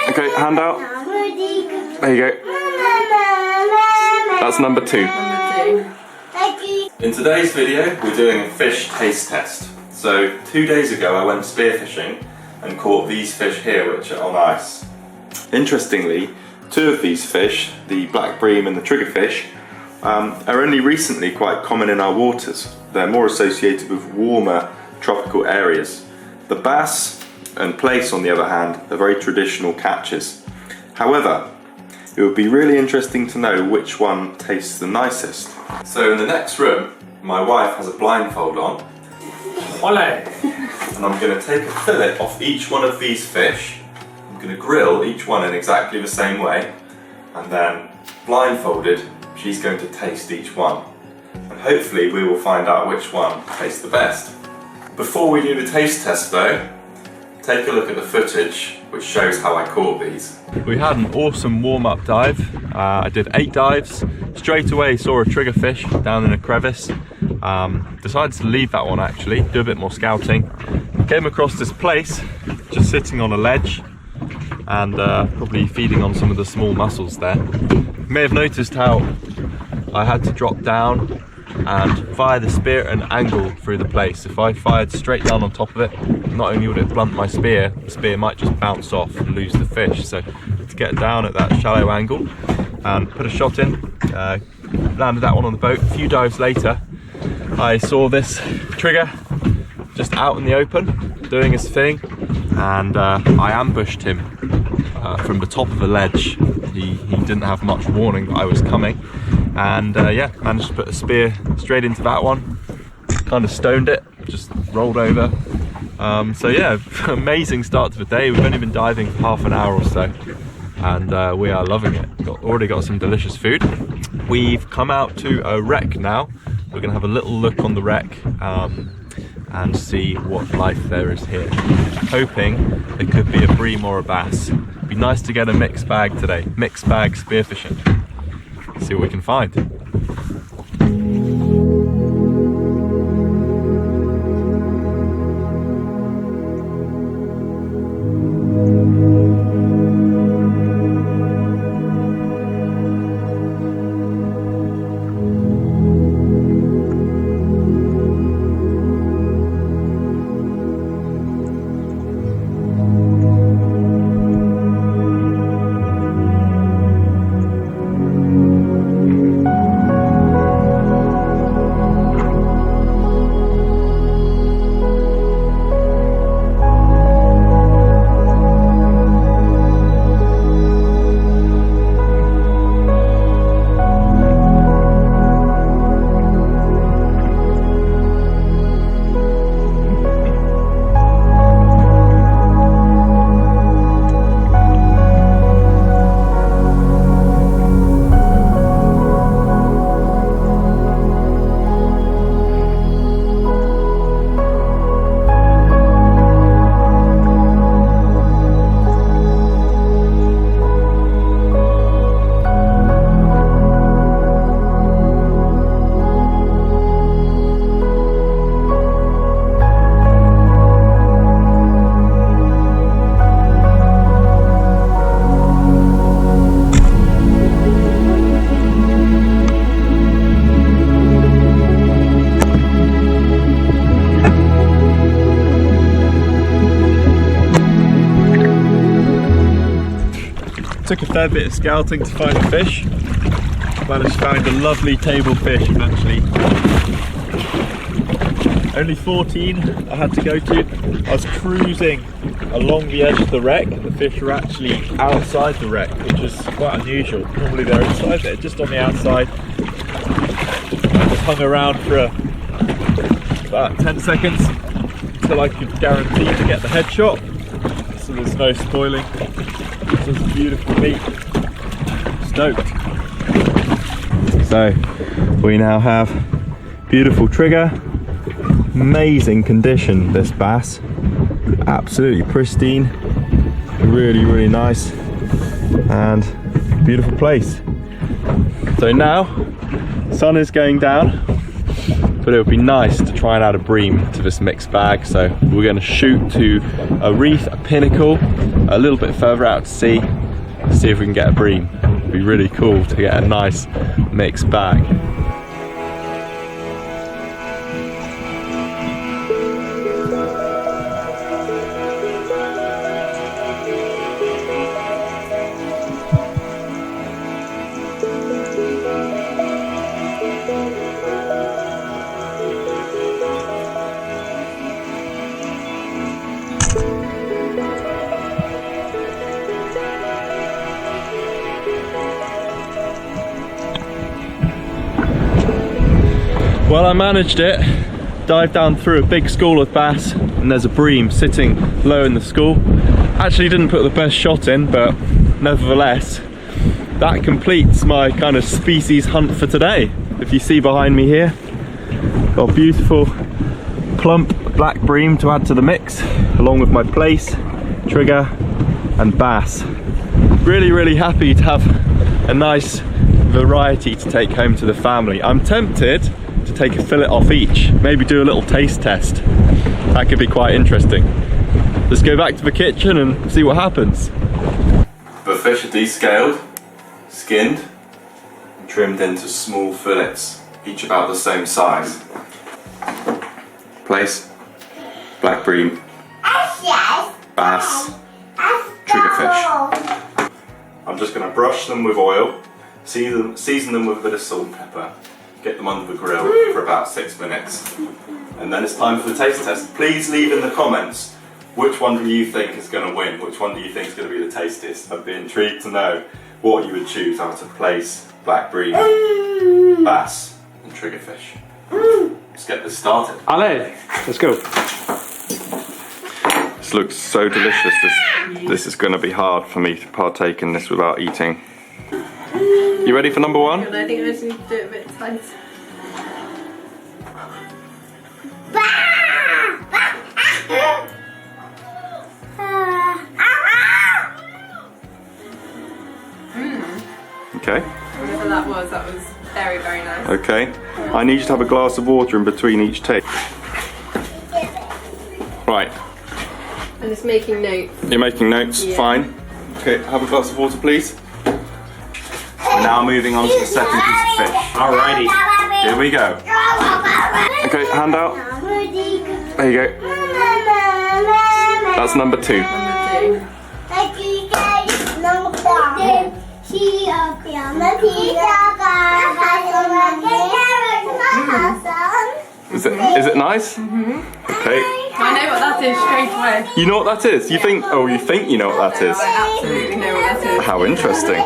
Okay, hand out. There you go. That's number 2. In today's video, we're doing a fish taste test. So 2 days ago I went spearfishing and caught these fish here, which are on ice. Interestingly, 2 of these fish, the black bream and the triggerfish, are only recently quite common in our waters. They're more associated with warmer tropical areas. The bass and plaice, on the other hand, are very traditional catches. However, it would be really interesting to know which one tastes the nicest. So in the next room, my wife has a blindfold on. And I'm going to take a fillet off each one of these fish. I'm going to grill each one in exactly the same way. And then, blindfolded, she's going to taste each one. And hopefully we will find out which one tastes the best. Before we do the taste test though, take a look at the footage which shows how I caught these. We had an awesome warm-up dive. I did 8 dives. Straight away saw a triggerfish down in a crevice. Decided to leave that one actually, do a bit more scouting. Came across this plaice, just sitting on a ledge and probably feeding on some of the small mussels there. You may have noticed how I had to drop down and fire the spear at an angle through the plaice. If I fired straight down on top of it, not only would it blunt my spear, the spear might just bounce off and lose the fish. So to get down at that shallow angle and put a shot in, landed that one on the boat. A few dives later, I saw this trigger just out in the open doing his thing, and I ambushed him from the top of a ledge. He didn't have much warning that I was coming, and yeah, managed to put a spear straight into that one. Kind of stoned it, just rolled over. So yeah, amazing start to the day. We've only been diving for half an hour or so, and we are loving it. Already got some delicious food. We've come out to a wreck now. We're going to have a little look on the wreck and see what life there is here. Hoping it could be a bream or a bass. It'd be nice to get a mixed bag today. Mixed bag spearfishing. See what we can find. Took a fair bit of scouting to find a fish. Managed to find a lovely table fish eventually. Only 14 I had to go to. I was cruising along the edge of the wreck. The fish were actually outside the wreck, which is quite unusual. Normally they're inside, they're just on the outside. I just hung around for about 10 seconds until I could guarantee to get the headshot. So there's no spoiling. This is beautiful meat. Stoked. So we now have beautiful trigger, amazing condition this bass, absolutely pristine, really nice and beautiful place. So now sun is going down, but it would be nice to try and add a bream to this mixed bag. So we're going to shoot to a reef, a pinnacle, a little bit further out to sea, see if we can get a bream. It'd be really cool to get a nice mixed bag. Well, I managed it. Dived down through a big school of bass, and there's a bream sitting low in the school. Actually didn't put the best shot in, but nevertheless, that completes my kind of species hunt for today. If you see behind me here, got a beautiful plump black bream to add to the mix, along with my plaice, trigger and bass. Really happy to have a nice variety to take home to the family. I'm tempted to take a fillet off each, maybe do a little taste test. That could be quite interesting. Let's go back to the kitchen and see what happens. The fish are descaled, skinned, and trimmed into small fillets, each about the same size. Plaice, black bream, bass, triggerfish. I'm just going to brush them with oil, season them with a bit of salt and pepper, get them under the grill for about 6 minutes, and then it's time for the taste test. Please leave in the comments which one do you think is going to win, which one do you think is going to be the tastiest. I'd be intrigued to know what you would choose out of plaice, black bream, bass and triggerfish. Let's get this started. Allez, let's go. This looks so delicious. This is going to be hard for me to partake in this without eating. You ready for number one? And I think I just need to do it a bit tight. Okay. Whatever that was very nice. Okay. I need you to have a glass of water in between each take. Right. I'm just making notes. You're making notes? Yeah. Fine. Okay, have a glass of water, please. We're now moving on to the second piece of fish. Alrighty. Here we go. Okay, hand out. There you go. That's number 2. Is it nice? Okay. I know what that is straight away. You know what that is? You think you know what that is? I absolutely know what that is. How interesting.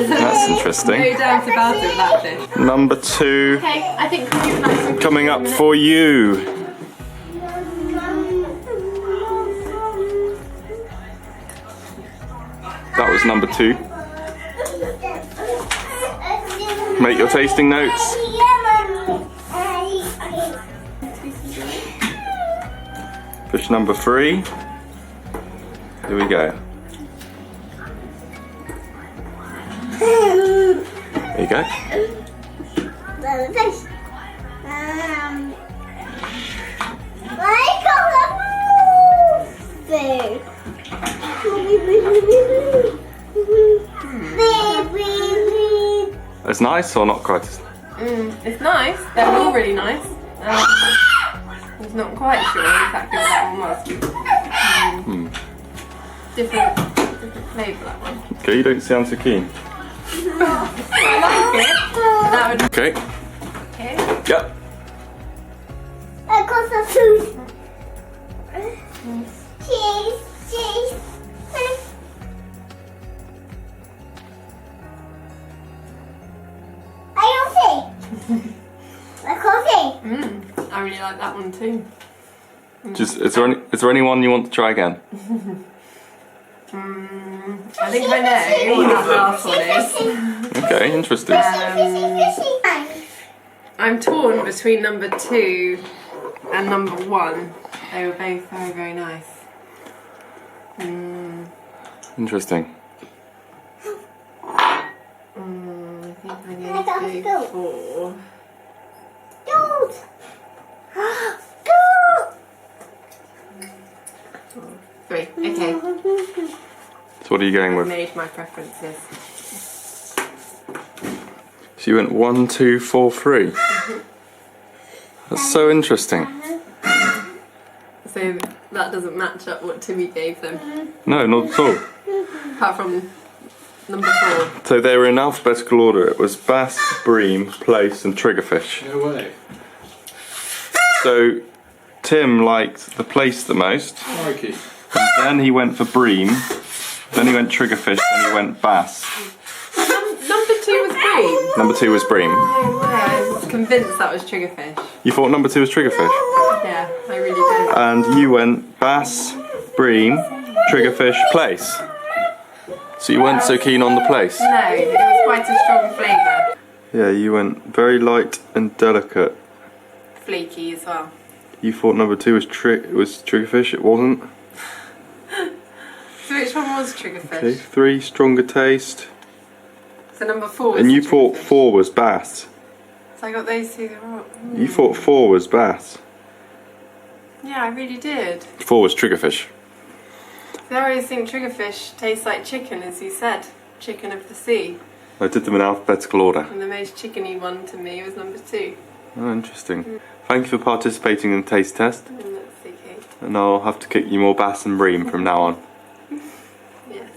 That's interesting. No doubt about it, that dish. Number 2 Okay, I think we can have some coming up for you. That was number 2. Make your tasting notes. Fish number 3. Here we go. There you go. It's nice or not quite? It's nice. They're all really nice. I was not quite sure exactly what that one was. Different flavour, that one. Okay, you don't sound so keen. I like it. That would... Okay. Okay. Yep. I really like that one too. Is there anyone you want to try again? I think I know what that last one is. Okay, interesting. I'm torn between number 2 and number 1. They were both very nice. Interesting. I think I'm going to go for... 3. Okay. what are you going I with? made my preferences. So you went 1, 2, 4, 3. That's so interesting. So that doesn't match up what Timmy gave them, No, not at all. apart from number 4. So they were in alphabetical order. It was bass, bream, plaice, and triggerfish. No way. So Tim liked the plaice the most. Crikey. And then he went for bream. Then he went triggerfish. Then he went bass. Number 2 was bream. Number 2 was bream. I was convinced that was triggerfish. You thought number 2 was triggerfish. Yeah, I really did. And you went bass, bream, triggerfish, plaice. So you weren't so keen on the plaice. No, it was quite a strong flavour. Yeah, you went very light and delicate. Flaky as well. You thought number 2 was triggerfish. It wasn't. So which one was triggerfish? Okay, 3 stronger taste. So number 4 was And you triggerfish. thought 4 was bass. So I got those two wrong. You thought 4 was bass. Yeah, I really did. 4 was triggerfish. So I always think triggerfish tastes like chicken, as you said. Chicken of the sea. I did them in alphabetical order. And the most chickeny one to me was number 2. Oh, interesting. Thank you for participating in the taste test. And that's okay. And I'll have to cook you more bass and bream from now on. Yes.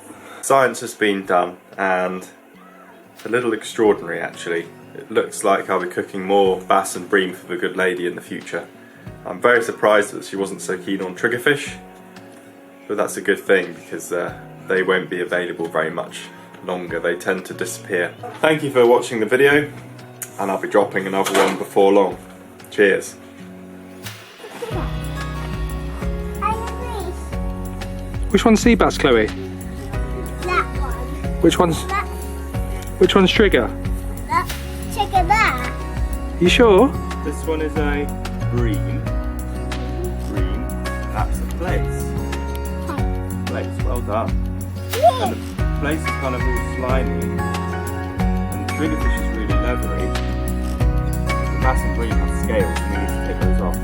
Science has been done, and it's a little extraordinary actually. It looks like I'll be cooking more bass and bream for the good lady in the future. I'm very surprised that she wasn't so keen on triggerfish, but that's a good thing because they won't be available very much longer. They tend to disappear. Thank you for watching the video, and I'll be dropping another one before long. Cheers. Which one's sea bass, Chloe? That one. Which one's That, trigger? that, check it out. You sure? This one is a bream. Bream. That's a plaice. Plaice, well done. And the plaice is kind of all slimy, and the triggerfish is really leathery. The bass and bream have scales, and we need to take those off.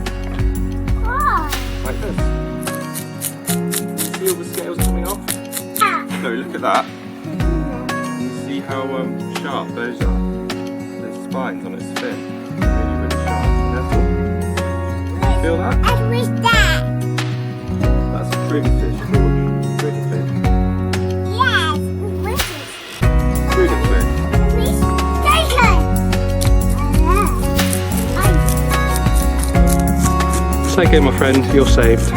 Oh. Like this. See all the scales coming off? No, look at that. You see how sharp those are? Those spines on its fin. Really, really sharp. Feel that? I wish that. That's a triggerfish. Triggerfish. Yes, wish it. Triggerfish. Wish taken. Take it, my friend. You're saved.